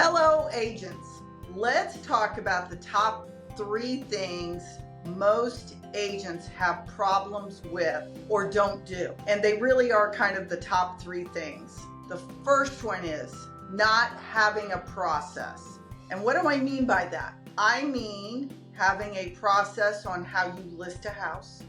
Hello, agents. Let's talk about the top 3 things most agents have problems with or don't do. And they really are kind of the top 3 things. The first one is not having a process. And what do I mean by that? I mean having a process on how you list a house,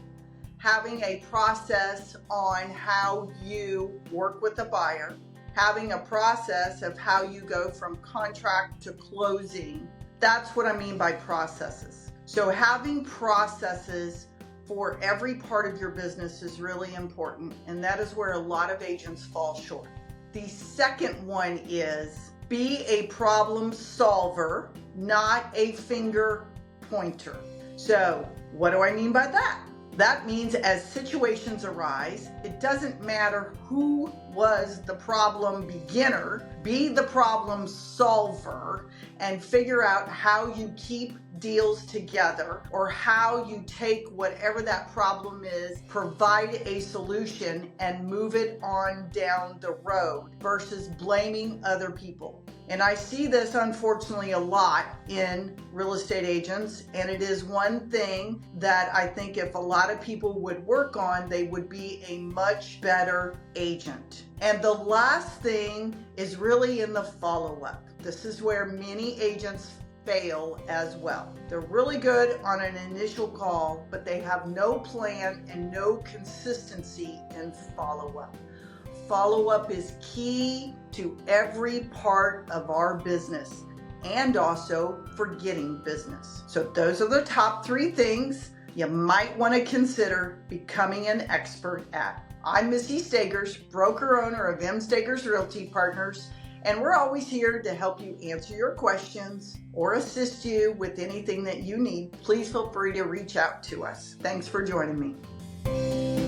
having a process on how you work with a buyer, having a process of how you go from contract to closing. That's what I mean by processes. So having processes for every part of your business is really important, and that is where a lot of agents fall short. The second one is be a problem solver, not a finger pointer. So what do I mean by that? That means as situations arise, it doesn't matter who was the problem beginner, be the problem solver and figure out how you keep deals together or how you take whatever that problem is, provide a solution and move it on down the road versus blaming other people. And I see this unfortunately a lot in real estate agents, and it is one thing that I think if a lot of people would work on, they would be a much better agent. And the last thing is really in the follow-up. This is where many agents fail as well. They're really good on an initial call, but they have no plan and no consistency in follow-up. Follow-up is key to every part of our business and also for getting business. So those are the top 3 things you might want to consider becoming an expert at. I'm Missy Stagers, broker owner of M. Stagers Realty Partners, and we're always here to help you answer your questions or assist you with anything that you need. Please feel free to reach out to us. Thanks for joining me.